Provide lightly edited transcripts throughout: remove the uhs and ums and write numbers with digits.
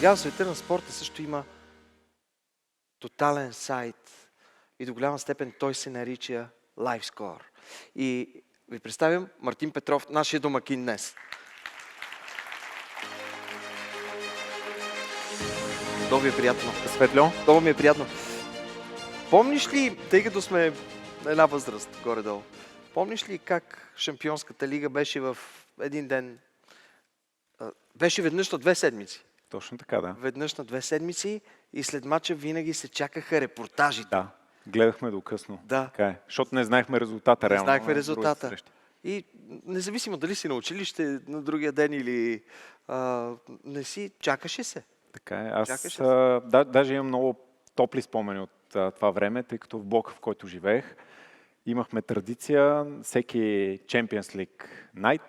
сега в света на спорта също има тотален сайт и до голяма степен той се нарича LiveScore. И ви представям Мартин Петров, нашия домакин днес. Много ми е приятно. Светло. Много ми е приятно. Помниш ли, тъй като сме на една възраст, горе-долу, помниш ли как Шампионската лига беше в един ден? Беше веднъж на 2 седмици. Точно така, да. Веднъж на 2 седмици и след мача винаги се чакаха репортажите. Да, гледахме до късно. Да. Така е. Защото не знаехме резултата реално. Не знаехме резултата. И независимо дали си на училище на другия ден или не си, чакаше се. Така е. Аз даже имам много топли спомени от това време, тъй като в блока, в който живеех, имахме традиция, всеки Champions League Night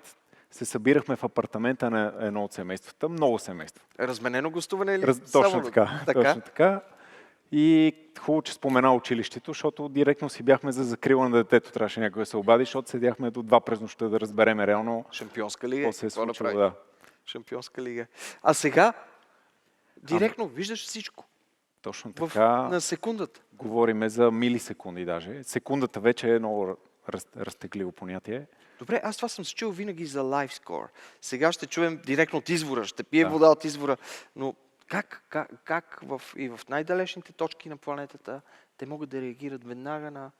се събирахме в апартамента на едно от семействата, много семейства. Разменено гостуване или Точно така. Точно така. И хубаво, че спомена училището, защото директно си бяхме за закрила на детето. Трябваше някой да се обади, защото седяхме до 2 през нощта да разбереме реално Шампионска лига. Какво се е случило, да. Шампионска лига. А сега директно виждаш всичко. Точно така. На секундата. Говориме за милисекунди даже. Секундата вече е много разтегливо понятие. Добре, аз това съм се чул винаги за LiveScore. Сега ще чуем директно от извора, ще пие вода от извора. Но как и в най-далечните точки на планетата те могат да реагират веднага на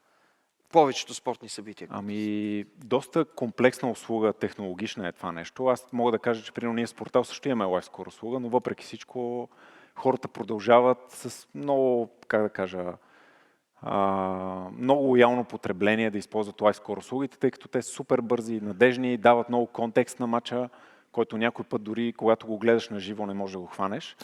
повечето спортни събития? Ами, доста комплексна услуга, технологична е това нещо. Аз мога да кажа, че примерно ние Sportal също имаме LiveScore услуга, но въпреки всичко хората продължават с много, как да кажа, много лоялно потребление да използват LiveScore услугите, тъй като те са супер бързи и надежни, дават много контекст на матча, който някой път дори когато го гледаш на живо не можеш да го хванеш.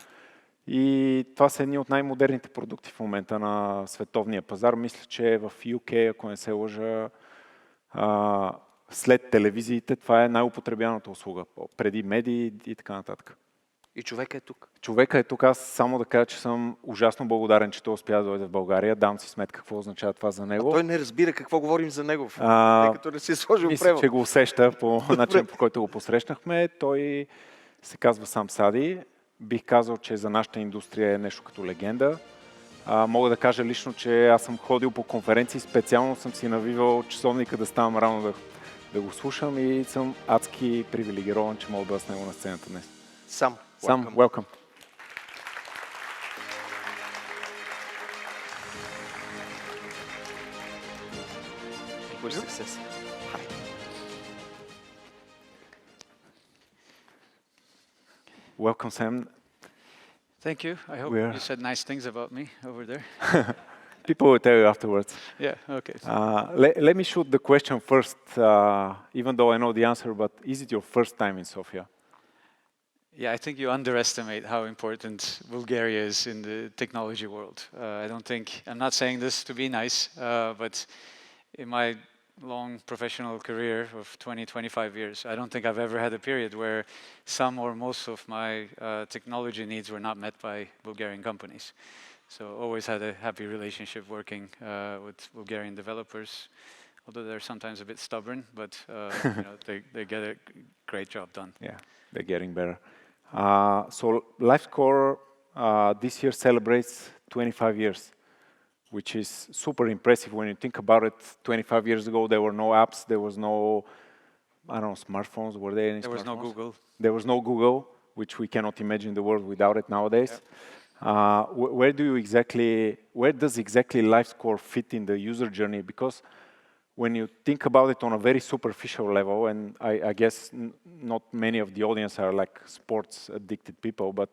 И това са едни от най-модерните продукти в момента на световния пазар. Мисля, че в UK, ако не се лъжа, след телевизиите, това е най-употребяната услуга, преди медии и така нататък. И човека е тук. Човека е тук. Аз само да кажа, че съм ужасно благодарен, че той успя да дойде в България. Дам си сметка какво означава това за него. Той не разбира какво говорим за него, тъй като не си сложил превод. Мисля, че го усеща по начин, по който го посрещнахме. Той се казва сам Сади. Бих казал, че за нашата индустрия е нещо като легенда. Мога да кажа лично, че аз съм ходил по конференции, специално съм си навивал часовника да ставам рано да го слушам и съм адски привилегирован, че мога да бъда с него на сцената днес. Сам, welcome. Good success. Hi. Welcome, Sam. Thank you. I hope you said nice things about me over there. People will tell you afterwards. Yeah, okay. Let me shoot the question first, even though I know the answer, but is it your first time in Sofia? Yeah, I think you underestimate how important Bulgaria is in the technology world. I'm not saying this to be nice, but in my long professional career of 20-25 years, I don't think I've ever had a period where some or most of my technology needs were not met by Bulgarian companies. So always had a happy relationship working with Bulgarian developers, although they're sometimes a bit stubborn, but they get a great job done. Yeah, they're getting better. So LiveScore this year celebrates 25 years, which is super impressive when you think about it. 25 years ago, there were no apps, there was no, I don't know, smartphones. Were there any There was no Google. There was no Google, which we cannot imagine the world without it nowadays. Yeah. Where does exactly LiveScore fit in the user journey? Because when you think about it on a very superficial level, and I guess not many of the audience are like sports addicted people, but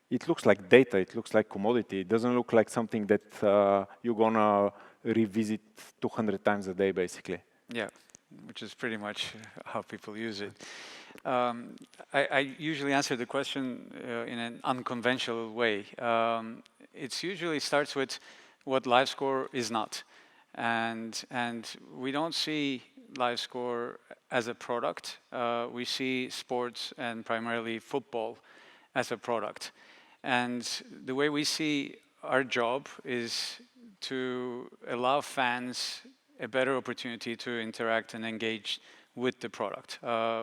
it looks like data, it looks like commodity. It doesn't look like something that you're gonna revisit 200 times a day, basically. Yeah, which is pretty much how people use it. I usually answer the question in an unconventional way. It usually starts with what LiveScore is not. And we don't see LiveScore as a product. We see sports and primarily football as a product. And the way we see our job is to allow fans a better opportunity to interact and engage with the product,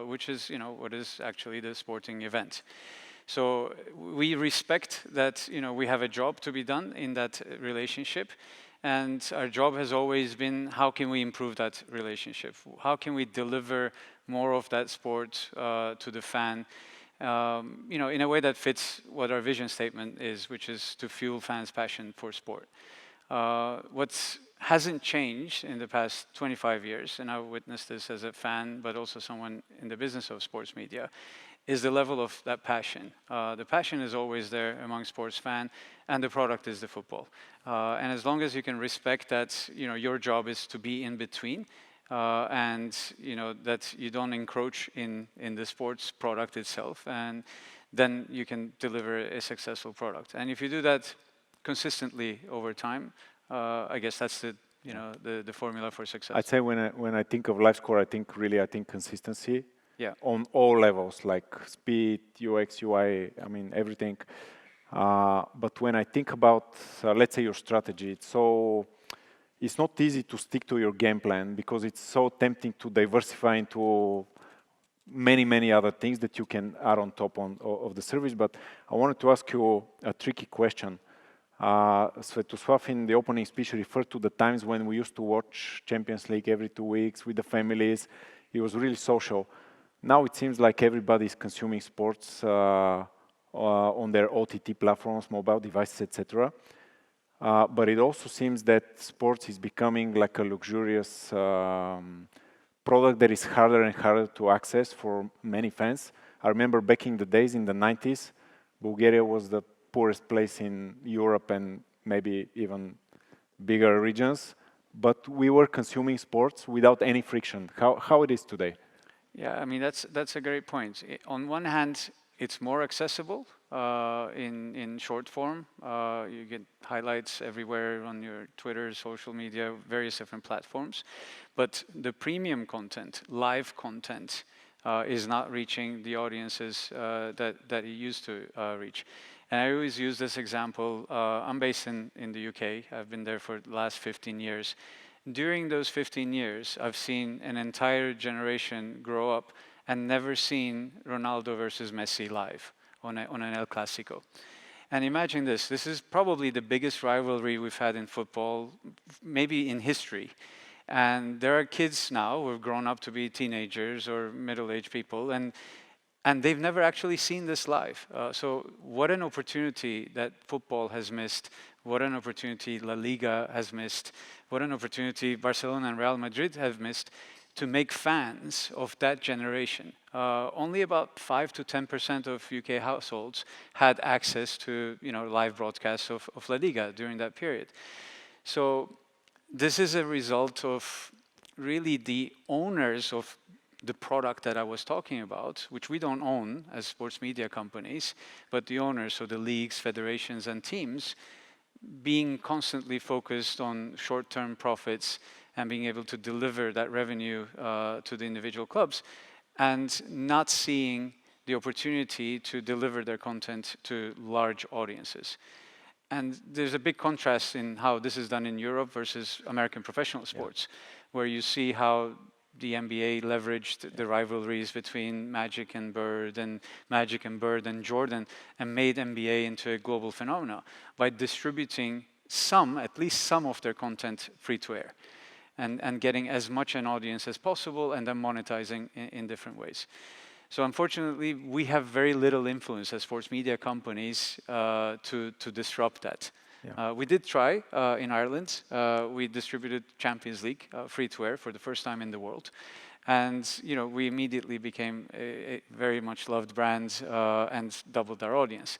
which is, what is actually the sporting event. So we respect that, you know, we have a job to be done in that relationship. And our job has always been, how can we improve that relationship? How can we deliver more of that sport to the fan? You know, in a way that fits what our vision statement is, which is to fuel fans' passion for sport. What hasn't changed in the past 25 years, and I've witnessed this as a fan, but also someone in the business of sports media, is the level of that passion. The passion is always there among sports fans, and the product is the football. And as long as you can respect that, you know, your job is to be in between, and you know that you don't encroach in the sports product itself, and then you can deliver a successful product. And if you do that consistently over time, I guess that's the, you know, the formula for success. I'd say when I think of LiveScore, I think consistency. Yeah. On all levels, like speed, UX, UI, I mean, everything. But when I think about, let's say, your strategy, it's not easy to stick to your game plan because it's so tempting to diversify into many other things that you can add on top of the service. But I wanted to ask you a tricky question. Svetosłav in the opening speech referred to the times when we used to watch Champions League every 2 weeks with the families. It was really social. Now it seems like everybody is consuming sports on their OTT platforms, mobile devices, etc. But it also seems that sports is becoming like a luxurious product that is harder and harder to access for many fans. I remember back in the days in the 90s, Bulgaria was the poorest place in Europe and maybe even bigger regions, but we were consuming sports without any friction. How it is today? Yeah, I mean, that's a great point. On one hand, it's more accessible in short form. You get highlights everywhere on your Twitter, social media, various different platforms. But the premium content, live content, is not reaching the audiences that it used to reach. And I always use this example. I'm based in the UK. I've been there for the last 15 years. During those 15 years, I've seen an entire generation grow up and never seen Ronaldo versus Messi live on an El Clasico. And imagine this is probably the biggest rivalry we've had in football, maybe in history. And there are kids now who have grown up to be teenagers or middle-aged people, and they've never actually seen this live. So what an opportunity that football has missed. What an opportunity La Liga has missed. What an opportunity Barcelona and Real Madrid have missed to make fans of that generation. Only about 5 to 10% of UK households had access to, you know, live broadcasts of La Liga during that period. So this is a result of really the owners of the product that I was talking about, which we don't own as sports media companies, but the owners, so the leagues, federations, and teams, being constantly focused on short-term profits and being able to deliver that revenue to the individual clubs, and not seeing the opportunity to deliver their content to large audiences. And there's a big contrast in how this is done in Europe versus American professional sports, where you see how the NBA leveraged the rivalries between Magic and Bird and Jordan, and made NBA into a global phenomenon by distributing at least some of their content free to air, and getting as much an audience as possible, and then monetizing in different ways. So unfortunately, we have very little influence as sports media companies to disrupt that. Yeah. We did try in Ireland. We distributed Champions League free to air for the first time in the world, and you know, we immediately became a very much loved brand and doubled our audience.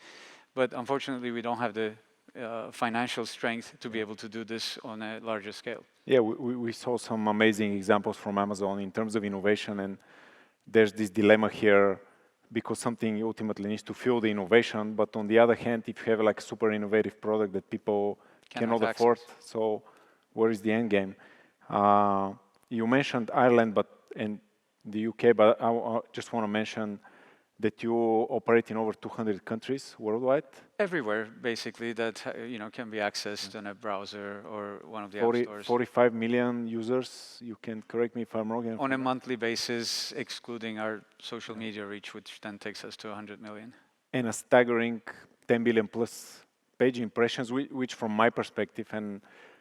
But unfortunately, we don't have the financial strength to be able to do this on a larger scale. Yeah, we saw some amazing examples from Amazon in terms of innovation, and there's this dilemma here, because something ultimately needs to fuel the innovation, but on the other hand, if you have like a super innovative product that people cannot afford, so where is the end game? You mentioned Ireland and the UK, but I just want to mention that you operate in over 200 countries worldwide? Everywhere, basically, that can be accessed on a browser or one of the app stores. 45 million users, you can correct me if I'm wrong. On a monthly basis, excluding our social media reach, which then takes us to 100 million. and a staggering 10 billion plus page impressions, which from my perspective, and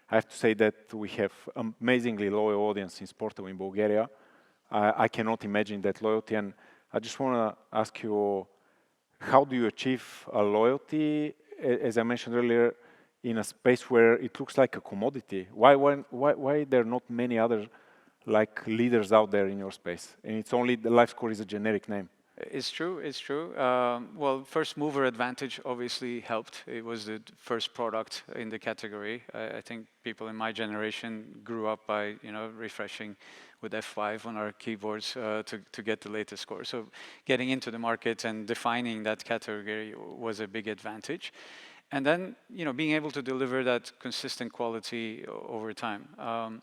I have to say that we have amazingly loyal audience in Sportal in Bulgaria. I cannot imagine that loyalty, and I just want to ask you, how do you achieve a loyalty, as I mentioned earlier, in a space where it looks like a commodity? Why there are not many other like leaders out there in your space, and it's only the LiveScore is a generic name? It's true, it's true. Well, first mover advantage obviously helped. It was the first product in the category. I think people in my generation grew up by, refreshing with F5 on our keyboards to get the latest score. So getting into the market and defining that category was a big advantage. And then, being able to deliver that consistent quality over time.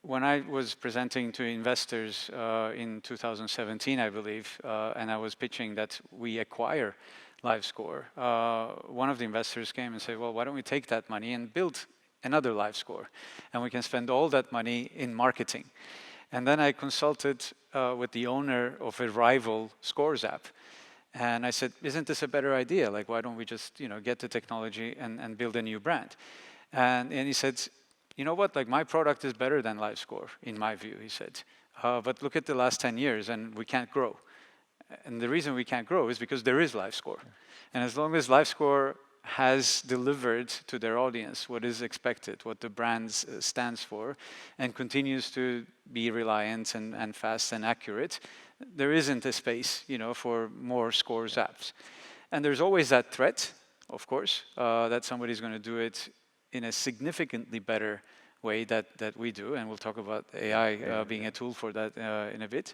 When I was presenting to investors in 2017, I believe, and I was pitching that we acquire LiveScore, one of the investors came and said, well, why don't we take that money and build another LiveScore? And we can spend all that money in marketing. And then I consulted with the owner of a rival scores app. And I said, isn't this a better idea? Like, why don't we just, get the technology and build a new brand? And he said, you know what, like my product is better than LiveScore, in my view, he said. But look at the last 10 years and we can't grow. And the reason we can't grow is because there is LiveScore. And as long as LiveScore has delivered to their audience what is expected, what the brand stands for, and continues to be reliant and fast and accurate, there isn't a space, for more scores apps. And there's always that threat, of course, that somebody's going to do it in a significantly better way that we do, and we'll talk about AI being a tool for that in a bit.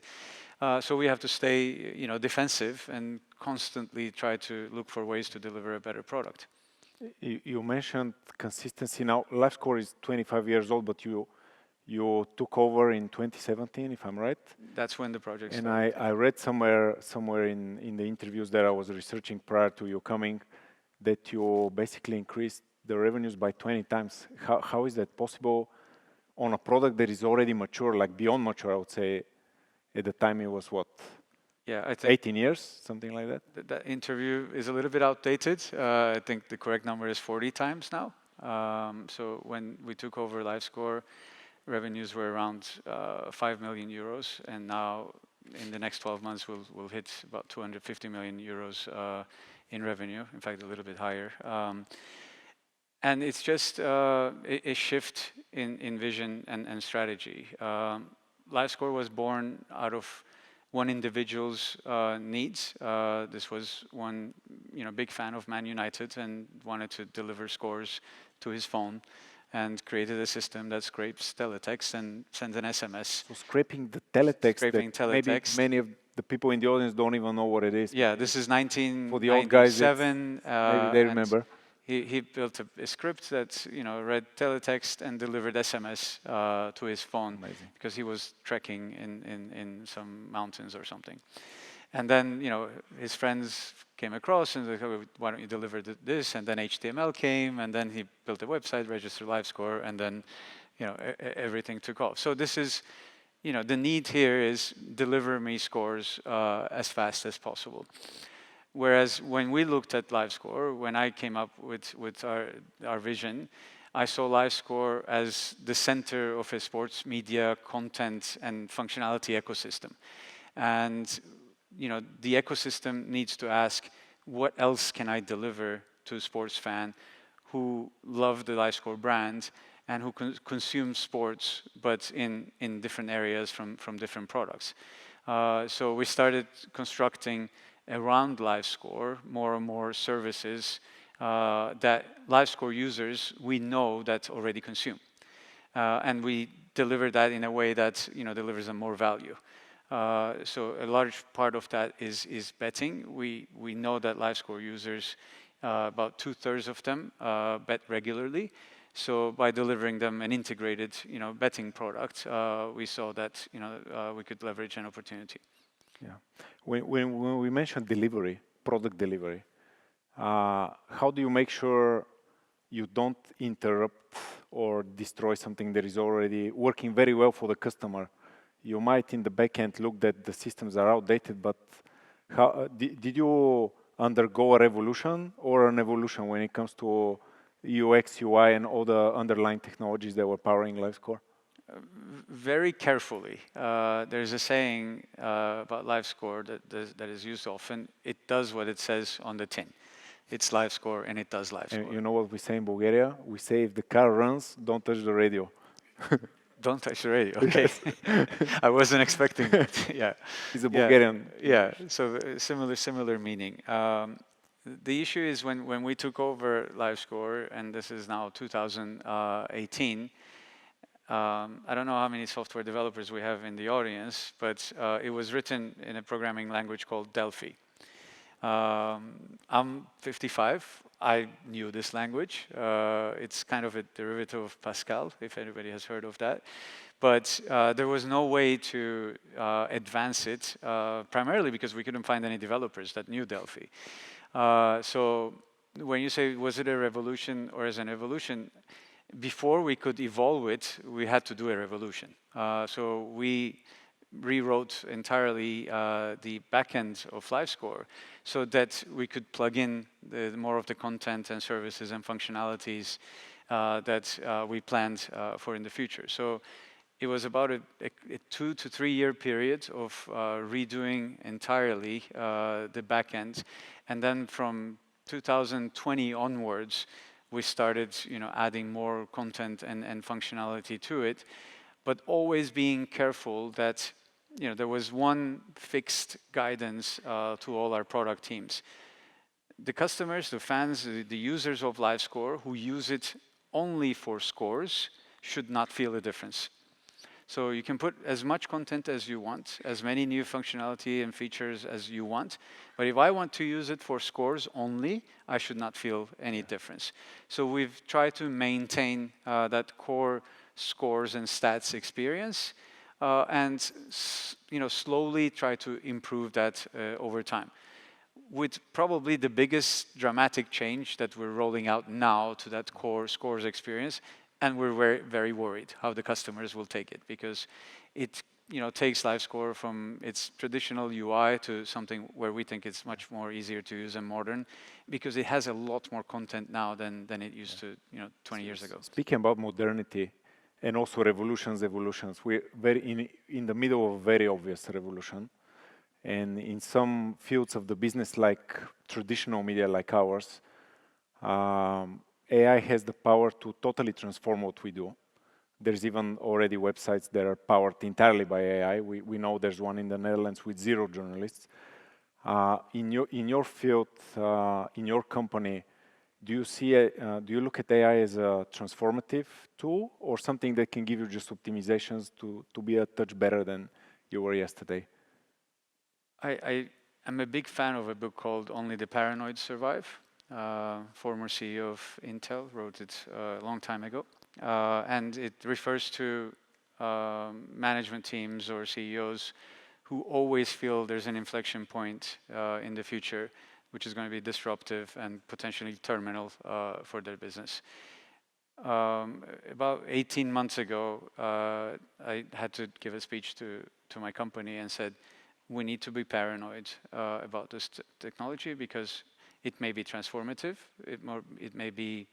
So we have to stay, defensive and constantly try to look for ways to deliver a better product. You mentioned consistency. Now, LiveScore is 25 years old, but you took over in 2017, if I'm right. That's when the project and started. I read somewhere in the interviews that I was researching prior to you coming, that you basically increased the revenues by 20 times. How is that possible on a product that is already mature, like beyond mature, I would say? At the time it was what? Yeah, I think 18 years, something like that? that interview is a little bit outdated. I think the correct number is 40 times now. So when we took over LiveScore, revenues were around 5 million euros, and now in the next 12 months we'll hit about 250 million euros in revenue, in fact a little bit higher. And it's just a shift in vision and strategy. LiveScore was born out of one individual's needs. This was one big fan of Man United and wanted to deliver scores to his phone, and created a system that scrapes teletext and sends an SMS. So scraping the teletext, Scraping teletext. Maybe many of the people in the audience don't even know what it is. Yeah, this is 1997. For the old guys, maybe they remember. He built a script that read teletext and delivered SMS to his phone. Amazing. Because he was trekking in some mountains or something. And then his friends came across and they said, why don't you deliver this? And then HTML came, and then he built a website, registered LiveScore, and then everything took off. So this is the need here is deliver me scores as fast as possible. Whereas when we looked at LiveScore, when I came up with our vision, I saw LiveScore as the center of a sports media content and functionality ecosystem. And the ecosystem needs to ask, what else can I deliver to a sports fan who love the LiveScore brand and who consume sports, but in different areas from different products. So we started constructing around LiveScore more and more services that LiveScore users we know that already consume. And we deliver that in a way that delivers them more value. So a large part of that is betting. We know that LiveScore users, about 2/3 of them bet regularly. So by delivering them an integrated betting product, we saw that we could leverage an opportunity. Yeah. When we mentioned delivery, product delivery, how do you make sure you don't interrupt or destroy something that is already working very well for the customer? You might in the back end look that the systems are outdated, but how, did you undergo a revolution or an evolution when it comes to UX, UI, and all the underlying technologies that were powering LiveScore? Very carefully. There's a saying about LiveScore that is used often. It does what it says on the tin. It's LiveScore and it does LiveScore. And you know what we say in Bulgaria? We say if the car runs, don't touch the radio. Don't touch the radio. Okay. I wasn't expecting that. Yeah. He's a Bulgarian. Yeah. So similar meaning. The issue is when we took over LiveScore, and this is now 2018. I don't know how many software developers we have in the audience, but it was written in a programming language called Delphi. I'm 55. I knew this language. It's kind of a derivative of Pascal, if anybody has heard of that. But there was no way to advance it, primarily because we couldn't find any developers that knew Delphi. So when you say, was it a revolution or as an evolution, before we could evolve it, we had to do a revolution. So we rewrote entirely the backend of LiveScore so that we could plug in more of the content and services and functionalities that we planned for in the future. So it was about a 2 to 3 year period of redoing entirely the backend, and then from 2020 onwards, we started, adding more content and functionality to it, but always being careful that, there was one fixed guidance to all our product teams. The customers, the fans, the users of LiveScore who use it only for scores should not feel the difference. So you can put as much content as you want, as many new functionality and features as you want, but if I want to use it for scores only, I should not feel any difference. So we've tried to maintain that core scores and stats experience, and slowly try to improve that over time. With probably the biggest dramatic change that we're rolling out now to that core scores experience, and we're very, very worried how the customers will take it, because it takes LiveScore from its traditional UI to something where we think it's much more easier to use and modern, because it has a lot more content now than it used to 20 years ago. Speaking about modernity and also evolutions, we're in the middle of a very obvious revolution. And in some fields of the business, like traditional media like ours, AI has the power to totally transform what we do. There's even already websites that are powered entirely by AI. We know there's one in the Netherlands with 0 journalists. In your field, in your company, do you look at AI as a transformative tool or something that can give you just optimizations to be a touch better than you were yesterday? I'm a big fan of a book called Only the Paranoid Survive. Former CEO of Intel wrote it a long time ago. And it refers to management teams or CEOs who always feel there's an inflection point in the future, which is going to be disruptive and potentially terminal for their business. About 18 months ago, I had to give a speech to my company and said, we need to be paranoid about this technology, because it may be transformative, it may be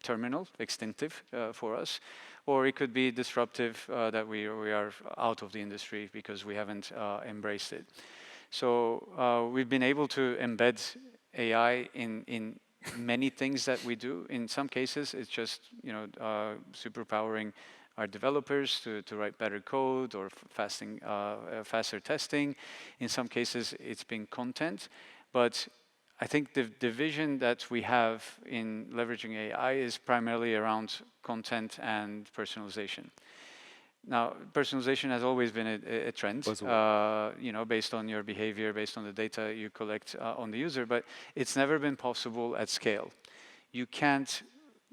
terminal, extinctive for us, or it could be disruptive, that we are out of the industry because we haven't embraced it. So we've been able to embed AI in many things that we do. In some cases, it's just superpowering our developers to write better code or faster testing. In some cases, it's been content, but I think the vision that we have in leveraging AI is primarily around content and personalization. Now, personalization has always been a trend, based on your behavior, based on the data you collect on the user, but it's never been possible at scale. You can't,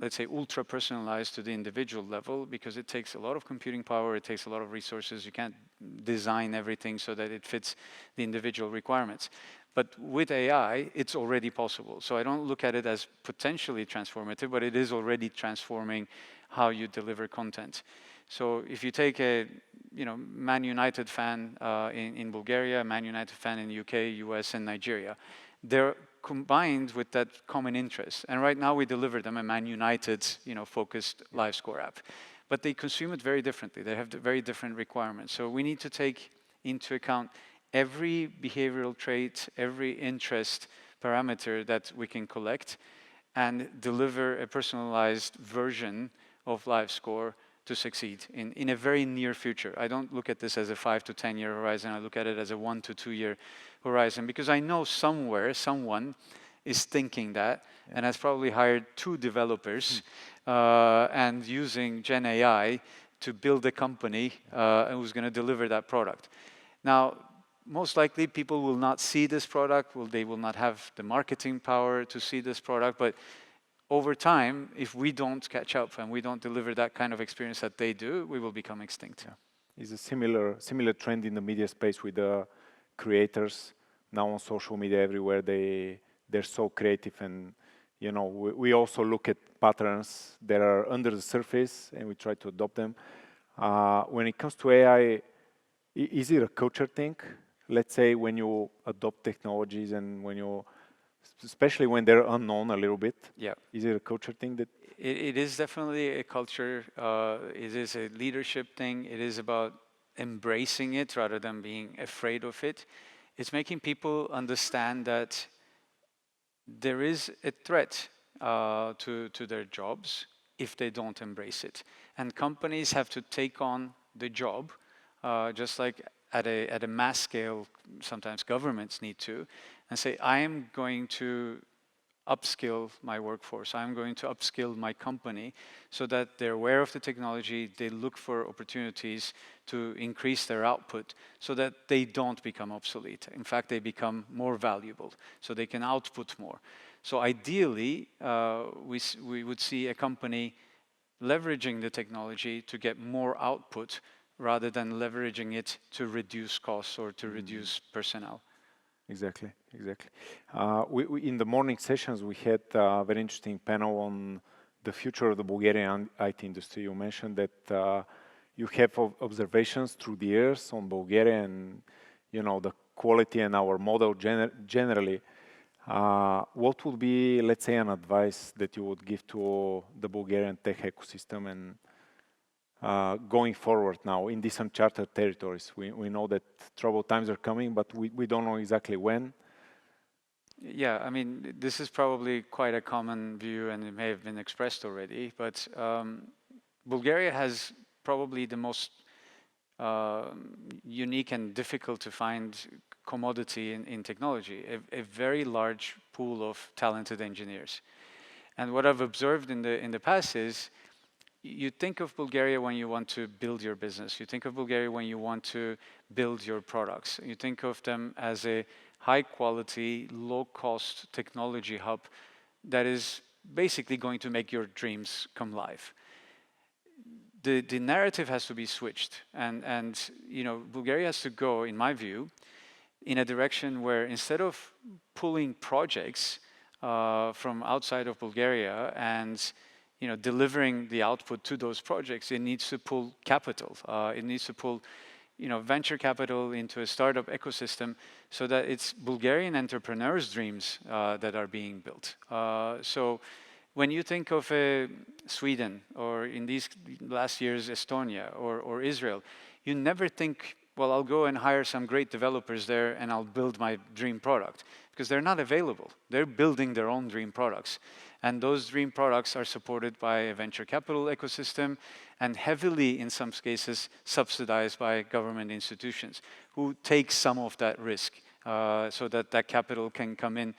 let's say, ultra personalize to the individual level, because it takes a lot of computing power, it takes a lot of resources. You can't design everything so that it fits the individual requirements. But with AI, it's already possible. So I don't look at it as potentially transformative, but it is already transforming how you deliver content. So if you take a Man United fan in Bulgaria, a Man United fan in the UK, US, and Nigeria, they're combined with that common interest. And right now we deliver them a Man United, focused live score app. But they consume it very differently. They have very different requirements. So we need to take into account every behavioral trait, every interest parameter that we can collect and deliver a personalized version of live score to succeed in a very near future. I don't look at this as a 5 to 10 year horizon. I look at it as a 1 to 2 year horizon, because I know somewhere someone is thinking that and has probably hired 2 developers and using Gen AI to build a company who's going to deliver that product. Now, most likely people will not see this product, they will not have the marketing power to see this product, but over time, if we don't catch up and we don't deliver that kind of experience that they do, we will become extinct. Yeah. It's a similar trend in the media space with the creators now on social media everywhere. They're so creative, and we also look at patterns that are under the surface and we try to adopt them. When it comes to AI, is it a culture thing? Let's say when you adopt technologies and especially when they're unknown a little bit. Yeah. Is it a culture thing that? It is definitely a culture. It is a leadership thing. It is about embracing it rather than being afraid of it. It's making people understand that there is a threat to their jobs if they don't embrace it. And companies have to take on the job, just like at a mass scale, sometimes governments need to, and say, I am going to upskill my workforce. I'm going to upskill my company so that they're aware of the technology, they look for opportunities to increase their output so that they don't become obsolete. In fact, they become more valuable, so they can output more. So ideally, we would see a company leveraging the technology to get more output rather than leveraging it to reduce costs or to reduce personnel. Exactly. We in the morning sessions, we had a very interesting panel on the future of the Bulgarian IT industry. You mentioned that you have observations through the years on Bulgaria and the quality and our model generally. What would be, let's say, an advice that you would give to the Bulgarian tech ecosystem and going forward now in these uncharted territories? We know that troubled times are coming, but we don't know exactly when. Yeah, I mean, this is probably quite a common view and it may have been expressed already, but Bulgaria has probably the most unique and difficult to find commodity in technology, a very large pool of talented engineers. And what I've observed in the past is, you think of Bulgaria when you want to build your business. You think of Bulgaria when you want to build your products. You think of them as a high-quality, low-cost technology hub that is basically going to make your dreams come live. The narrative has to be switched, and Bulgaria has to go, in my view, in a direction where instead of pulling projects from outside of Bulgaria and delivering the output to those projects, it needs to pull capital. It needs to pull, venture capital into a startup ecosystem so that it's Bulgarian entrepreneurs' dreams that are being built. So when you think of Sweden, or in these last years, Estonia or Israel, you never think, well, I'll go and hire some great developers there and I'll build my dream product, because they're not available. They're building their own dream products. And those dream products are supported by a venture capital ecosystem and heavily, in some cases, subsidized by government institutions who take some of that risk so that that capital can come in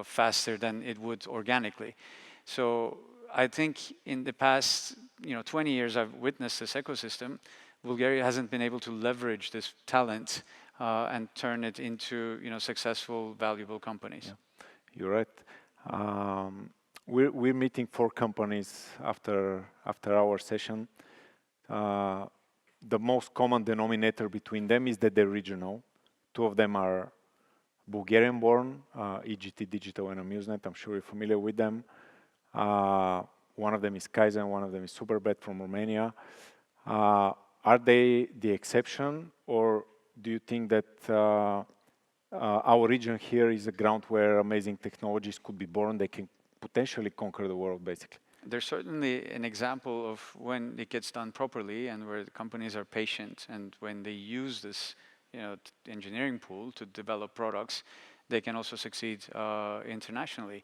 faster than it would organically. So I think in the past 20 years, I've witnessed this ecosystem. Bulgaria hasn't been able to leverage this talent and turn it into successful, valuable companies. Yeah. You're right. We're meeting 4 companies after our session. The most common denominator between them is that they're regional. 2 of them are Bulgarian-born, EGT Digital and Amusement. I'm sure you're familiar with them. One of them is Kaizen, one of them is Superbet from Romania. Are they the exception, or do you think that our region here is a ground where amazing technologies could be born. They can potentially conquer the world, basically. There's certainly an example of when it gets done properly and where the companies are patient, and when they use this, engineering pool to develop products, they can also succeed internationally.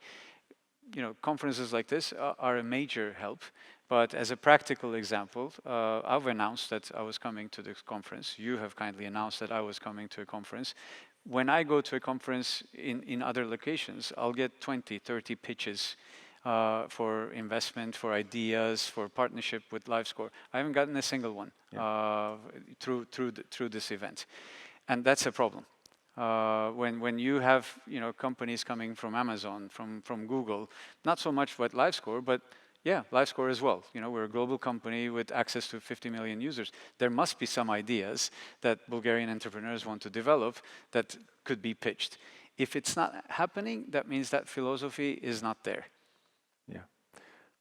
Conferences like this are a major help. But as a practical example, I've announced that I was coming to this conference. You have kindly announced that I was coming to a conference. When I go to a conference in other locations, I'll get 20, 30 pitches for investment, for ideas, for partnership with LiveScore. I haven't gotten a single one through this event. And that's a problem. When you have companies coming from Amazon, from Google, not so much with LiveScore, but yeah, LiveScore as well. We're a global company with access to 50 million users. There must be some ideas that Bulgarian entrepreneurs want to develop that could be pitched. If it's not happening, that means that philosophy is not there. Yeah.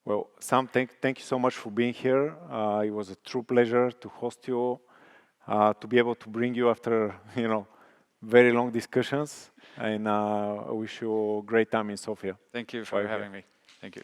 Well, Sam, thank you so much for being here. It was a true pleasure to host you, to be able to bring you after, very long discussions. And I wish you a great time in Sofia. Thank you for having me. Thank you.